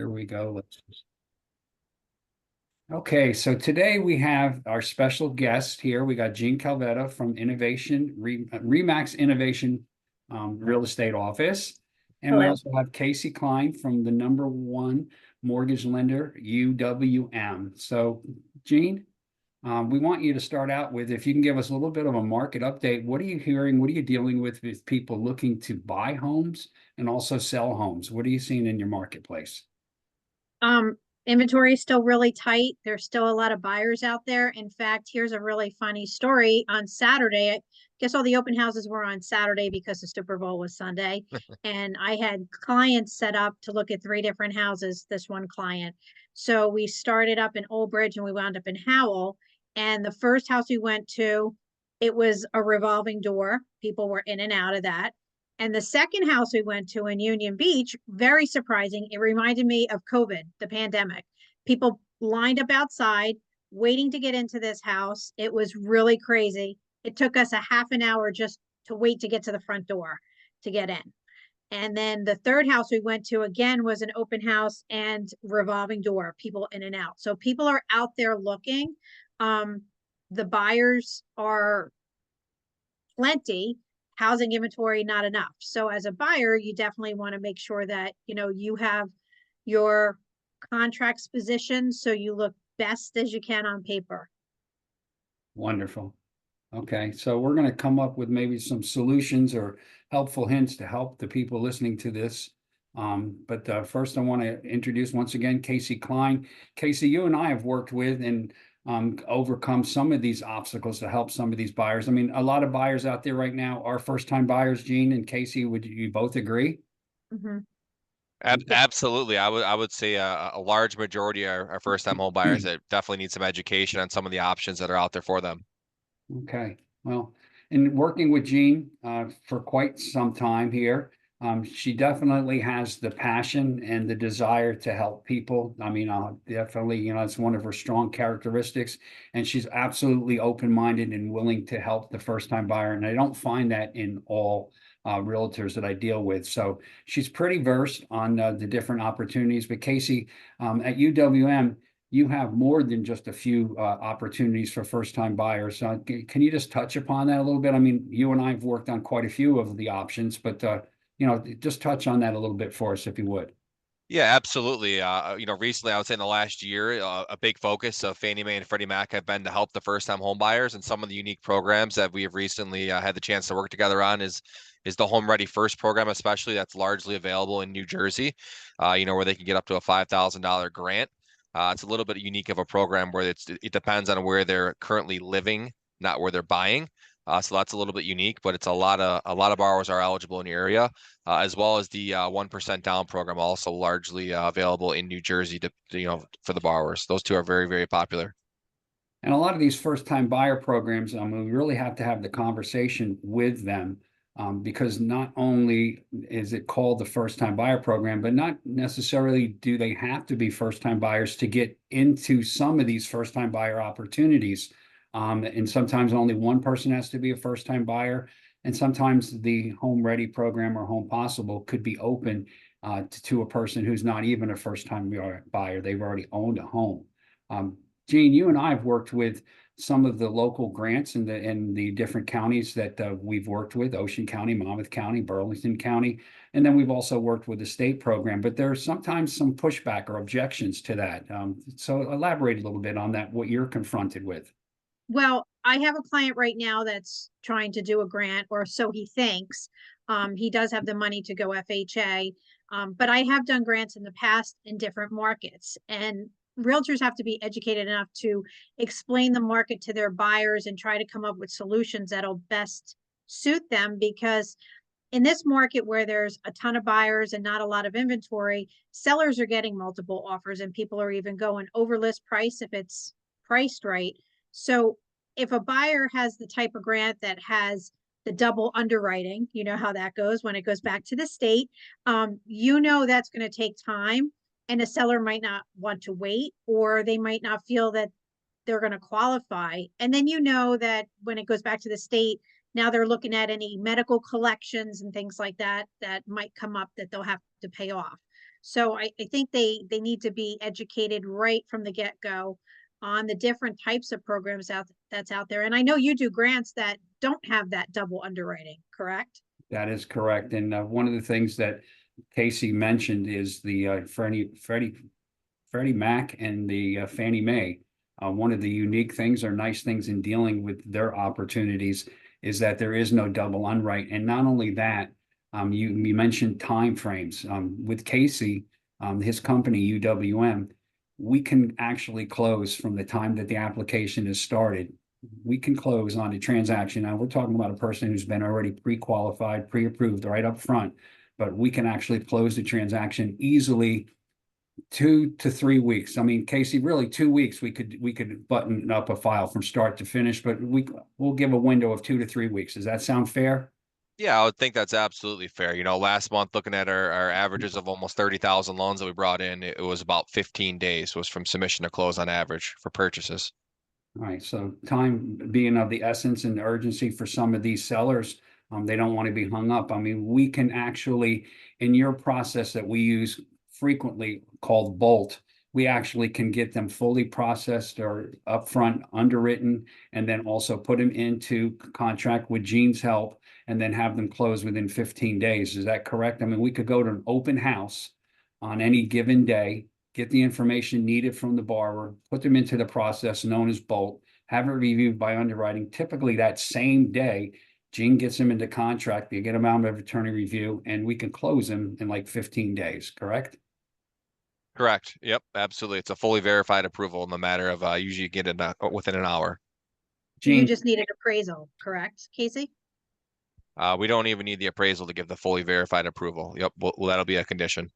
Here we go. Okay, so today we have our special guest here. We got Gene Calvetta from Remax Innovation Real Estate Office. And we Hello. also have Casey Klein from the #1 mortgage lender, UWM. So, Gene, we want you to start out with, if you can give us a little bit of a market update. What are you hearing? What are you dealing with people looking to buy homes and also sell homes? What are you seeing in your marketplace? Um, Inventory is still really tight. There's still a lot of buyers out there. In fact, here's a really funny story. On Saturday, I guess all the open houses were on Saturday because the Super Bowl was Sunday. And I had clients set up to look at 3 different houses, this one client. So we started up in Old Bridge and we wound up in Howell. And the first house we went to, it was a revolving door. People were in and out of that. And the second house we went to in Union Beach, very surprising. It reminded me of COVID, the pandemic. People lined up outside waiting to get into this house. It was really crazy. It took us a half an hour just to wait to get to the front door to get in. And then the third house we went to again was an open house and revolving door, people in and out. So people are out there looking. The buyers are plenty, housing inventory not enough. So as a buyer, you definitely want to make sure that you have your contracts positioned so you look best as you can on paper. Wonderful. Okay, so we're going to come up with maybe some solutions or helpful hints to help the people listening to this. But first, I want to introduce once again Casey Klein. Casey, you and I have worked with and overcome some of these obstacles to help some of these buyers. I mean, a lot of buyers out there right now are first-time buyers. Gene and Casey, would you both agree? Mm-hmm. Absolutely. I would say a large majority are first-time home buyers that definitely need some education on some of the options that are out there for them. Okay, well, in working with Jean for quite some time here, she definitely has the passion and the desire to help people. I mean, definitely, it's one of her strong characteristics, and she's absolutely open-minded and willing to help the first-time buyer. And I don't find that in all realtors that I deal with. So she's pretty versed on the different opportunities. But Casey, at UWM, you have more than just a few opportunities for first-time buyers. Can you just touch upon that a little bit? I mean, you and I have worked on quite a few of the options, but just touch on that a little bit for us, if you would. Yeah, absolutely. Recently, I would say in the last year, a big focus of Fannie Mae and Freddie Mac have been to help the first-time home buyers, and some of the unique programs that we have recently had the chance to work together on is the Home Ready First program, especially that's largely available in New Jersey. Where they can get up to a $5,000 grant. It's a little bit unique of a program where it depends on where they're currently living, not where they're buying. So that's a little bit unique, but it's a lot of borrowers are eligible in the area, as well as the 1% down program, also largely available in New Jersey for the borrowers. Those two are very, very popular. And a lot of these first-time buyer programs, we really have to have the conversation with them, because not only is it called the first-time buyer program, but not necessarily do they have to be first-time buyers to get into some of these first-time buyer opportunities. And sometimes only one person has to be a first-time buyer. And sometimes the Home Ready program or Home Possible could be open to a person who's not even a first-time buyer. They've already owned a home. Gene, you and I have worked with some of the local grants in the different counties that we've worked with: Ocean County, Monmouth County, Burlington County, and then we've also worked with the state program. But there's sometimes some pushback or objections to that. So elaborate a little bit on that, what you're confronted with. Well, I have a client right now that's trying to do a grant, or so he thinks. He does have the money to go FHA, but I have done grants in the past in different markets, and realtors have to be educated enough to explain the market to their buyers and try to come up with solutions that'll best suit them. Because in this market where there's a ton of buyers and not a lot of inventory, sellers are getting multiple offers, and people are even going over list price if it's priced right. So if a buyer has the type of grant that has the double underwriting, you know how that goes when it goes back to the state, that's going to take time, and a seller might not want to wait, or they might not feel that they're going to qualify. And then that when it goes back to the state, now they're looking at any medical collections and things like that that might come up that they'll have to pay off. So I think they need to be educated right from the get-go on the different types of programs that's out there. And I know you do grants that don't have that double underwriting, correct? That is correct. And one of the things that Casey mentioned is the Freddie Mac and the Fannie Mae. One of the unique things or nice things in dealing with their opportunities is that there is no double underwrite. And not only that, you mentioned timeframes. With Casey, his company, UWM, we can actually close from the time that the application is started. We can close on a transaction. Now, we're talking about a person who's been already pre-qualified, pre-approved right up front, but we can actually close the transaction easily 2 to 3 weeks. I mean, Casey, really 2 weeks, we could button up a file from start to finish, but we'll give a window of 2 to 3 weeks. Does that sound fair? Yeah, I would think that's absolutely fair. You know, last month, looking at our averages of almost 30,000 loans that we brought in, it was about 15 days was from submission to close on average for purchases. All right, so time being of the essence and urgency for some of these sellers, they don't want to be hung up. I mean, we can actually, in your process that we use frequently called Bolt, we actually can get them fully processed or upfront underwritten, and then also put them into contract with Gene's help, and then have them close within 15 days. Is that correct? I mean, we could go to an open house on any given day, get the information needed from the borrower, put them into the process known as Bolt, have it reviewed by underwriting. Typically that same day, Gene gets them into contract, they get them out of attorney review, and we can close them in like 15 days, correct? Correct. Yep, absolutely. It's a fully verified approval in the matter of usually get it within an hour. You Gene, just need an appraisal, correct, Casey? We don't even need the appraisal to give the fully verified approval. Yep, well, that'll be a condition.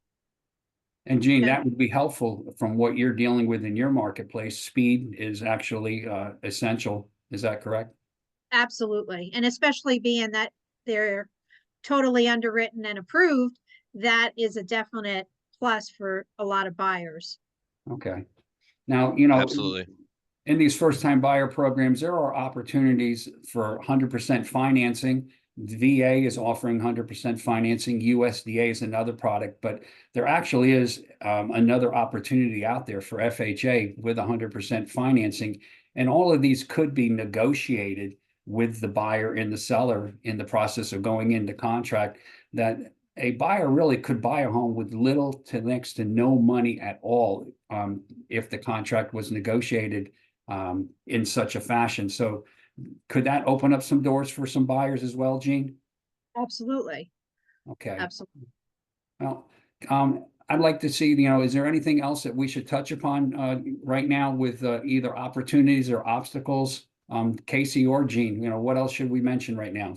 and Gene, Okay. that would be helpful from what you're dealing with in your marketplace. Speed is actually essential. Is that correct? Absolutely. And especially being that they're totally underwritten and approved, that is a definite plus for a lot of buyers. Okay. Now, Absolutely. in these first-time buyer programs, there are opportunities for 100% financing. The VA is offering 100% financing. USDA is another product, but there actually is another opportunity out there for FHA with 100% financing. And all of these could be negotiated with the buyer and the seller in the process of going into contract, that a buyer really could buy a home with little to next to no money at all, if the contract was negotiated in such a fashion. So could that open up some doors for some buyers as well, Gene? Absolutely. Okay, Absolutely. well, I'd like to see, is there anything else that we should touch upon right now with either opportunities or obstacles? Casey or Gene, what else should we mention right now?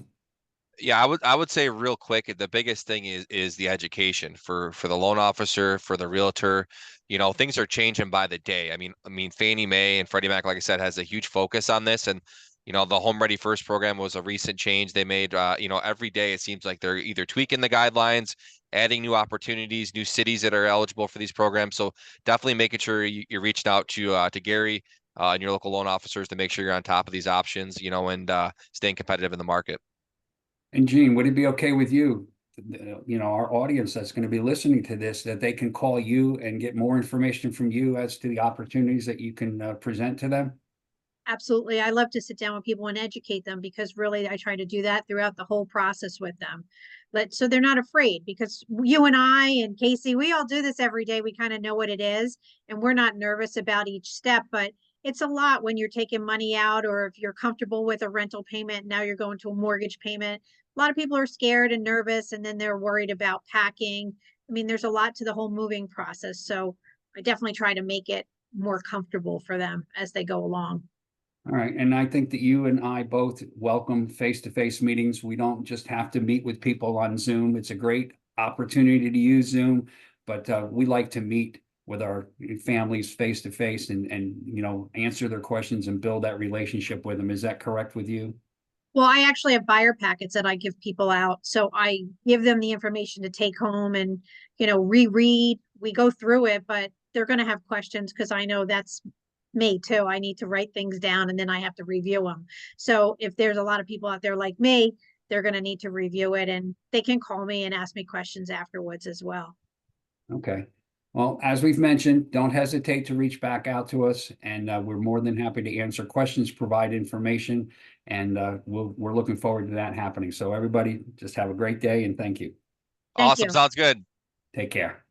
Yeah, I would say real quick, the biggest thing is the education for the loan officer, for the realtor. You know, things are changing by the day. I mean, Fannie Mae and Freddie Mac, like I said, has a huge focus on this. And the Home Ready First program was a recent change they made. Every day it seems like they're either tweaking the guidelines, adding new opportunities, new cities that are eligible for these programs. So definitely making sure you're reaching out to Gary and your local loan officers to make sure you're on top of these options. And staying competitive in the market. And Gene, would it be okay with you, our audience that's going to be listening to this, that they can call you and get more information from you as to the opportunities that you can present to them? Absolutely. I love to sit down with people and educate them because really I try to do that throughout the whole process with them. So they're not afraid, because you and I and Casey, we all do this every day. We kind of know what it is and we're not nervous about each step, but it's a lot when you're taking money out, or if you're comfortable with a rental payment, now you're going to a mortgage payment. A lot of people are scared and nervous, and then they're worried about packing. I mean, there's a lot to the whole moving process. So I definitely try to make it more comfortable for them as they go along. All right, and I think that you and I both welcome face-to-face meetings. We don't just have to meet with people on Zoom. It's a great opportunity to use Zoom, but we like to meet with our families face-to-face and answer their questions and build that relationship with them. Is that correct with you? Well, I actually have buyer packets that I give people out. So I give them the information to take home and, reread. We go through it, but they're going to have questions because I know that's me too. I need to write things down and then I have to review them. So if there's a lot of people out there like me, they're going to need to review it, and they can call me and ask me questions afterwards as well. Okay. Well, as we've mentioned, don't hesitate to reach back out to us, and we're more than happy to answer questions, provide information, and we're looking forward to that happening. So everybody, just have a great day, and thank you. Thank Awesome. you. Sounds good. Take care.